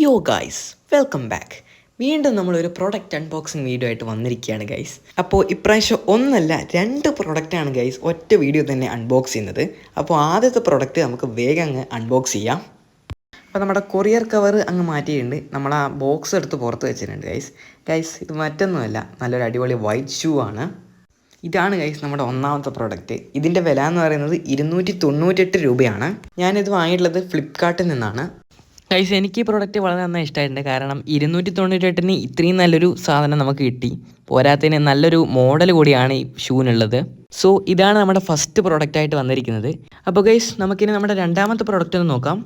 യോ guys, welcome back. വീണ്ടും നമ്മളൊരു പ്രൊഡക്റ്റ് അൺബോക്സിങ് വീഡിയോ ആയിട്ട് വന്നിരിക്കുകയാണ് ഗൈസ്. അപ്പോൾ ഇപ്രാവശ്യം ഒന്നല്ല 2 പ്രൊഡക്റ്റാണ് ഗൈസ് ഒറ്റ വീഡിയോ തന്നെ അൺബോക്സ് ചെയ്യുന്നത്. അപ്പോൾ ആദ്യത്തെ പ്രൊഡക്റ്റ് നമുക്ക് വേഗം അങ്ങ് അൺബോക്സ് ചെയ്യാം. അപ്പോൾ നമ്മുടെ കൊറിയർ കവർ അങ്ങ് മാറ്റിയിട്ടുണ്ട്. നമ്മൾ ആ ബോക്സ് എടുത്ത് പുറത്ത് വെച്ചിട്ടുണ്ട് ഗൈസ്. ഇത് മറ്റൊന്നുമല്ല, നല്ലൊരു അടിപൊളി വൈറ്റ് ഷൂ ആണ്. ഇതാണ് ഗൈസ് നമ്മുടെ ഒന്നാമത്തെ പ്രോഡക്റ്റ്. ഇതിൻ്റെ വില എന്ന് പറയുന്നത് 298 രൂപയാണ്. ഞാനിത് വാങ്ങിയിട്ടുള്ളത് ഫ്ലിപ്കാർട്ടിൽ നിന്നാണ്. ഗൈസ്, എനിക്ക് ഈ പ്രോഡക്റ്റ് വളരെ നന്നായി ഇഷ്ടമായിട്ടുണ്ട്. കാരണം 298 ഇത്രയും നല്ലൊരു സാധനം നമുക്ക് കിട്ടി. പോരാത്തതിന് നല്ലൊരു മോഡൽ കൂടിയാണ് ഈ ഷൂവിനുള്ളത്. സോ ഇതാണ് നമ്മുടെ ഫസ്റ്റ് പ്രോഡക്റ്റായിട്ട് വന്നിരിക്കുന്നത്. അപ്പോൾ ഗൈസ്, നമുക്കിനി നമ്മുടെ രണ്ടാമത്തെ പ്രോഡക്റ്റ് ഒന്ന് നോക്കാം.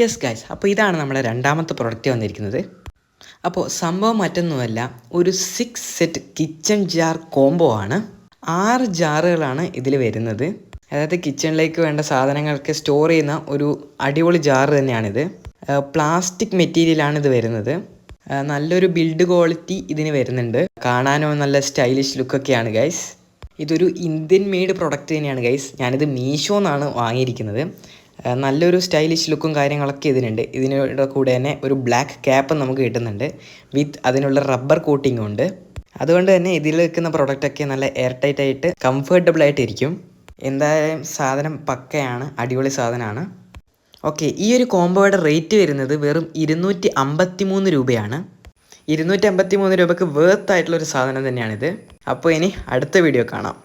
യെസ് ഗൈസ്, അപ്പോൾ ഇതാണ് നമ്മുടെ രണ്ടാമത്തെ പ്രോഡക്റ്റ് വന്നിരിക്കുന്നത്. അപ്പോൾ സംഭവം മറ്റൊന്നുമല്ല, ഒരു 6 സെറ്റ് കിച്ചൺ ജാർ കോംബോ ആണ്. 6 ജാറുകളാണ് ഇതിൽ വരുന്നത്. അതായത് കിച്ചണിലേക്ക് വേണ്ട സാധനങ്ങളൊക്കെ സ്റ്റോർ ചെയ്യുന്ന ഒരു അടിപൊളി ജാറ് തന്നെയാണിത്. പ്ലാസ്റ്റിക് മെറ്റീരിയലാണ് ഇത് വരുന്നത്. നല്ലൊരു ബിൽഡ് ക്വാളിറ്റി ഇതിന് വരുന്നുണ്ട്. കാണാനോ നല്ല സ്റ്റൈലിഷ് ലുക്കൊക്കെയാണ് ഗൈസ്. ഇതൊരു ഇന്ത്യൻ മെയ്ഡ് പ്രൊഡക്റ്റ് തന്നെയാണ് ഗൈസ്. ഞാനിത് മീഷോന്നാണ് വാങ്ങിയിരിക്കുന്നത്. നല്ലൊരു സ്റ്റൈലിഷ് ലുക്കും കാര്യങ്ങളൊക്കെ ഇതിനുണ്ട്. ഇതിനോട് കൂടെ തന്നെ ഒരു ബ്ലാക്ക് ക്യാപ്പ് നമുക്ക് കിട്ടുന്നുണ്ട്. വിത്ത് അതിനുള്ള റബ്ബർ കോട്ടിങ്ങും ഉണ്ട്. അതുകൊണ്ട് തന്നെ ഇതിൽ വെക്കുന്ന പ്രൊഡക്റ്റൊക്കെ നല്ല എയർ ടൈറ്റ് ആയിട്ട് കംഫർട്ടബിൾ ആയിട്ടിരിക്കും. എന്തായാലും സാധനം പക്കയാണ്, അടിപൊളി സാധനമാണ്. ഓക്കെ, ഈ ഒരു കോംബോയുടെ റേറ്റ് വരുന്നത് വെറും 253 രൂപയാണ്. 253 രൂപയ്ക്ക് വേർത്ത് ആയിട്ടുള്ളൊരു സാധനം തന്നെയാണിത്. അപ്പോൾ ഇനി അടുത്ത വീഡിയോ കാണാം.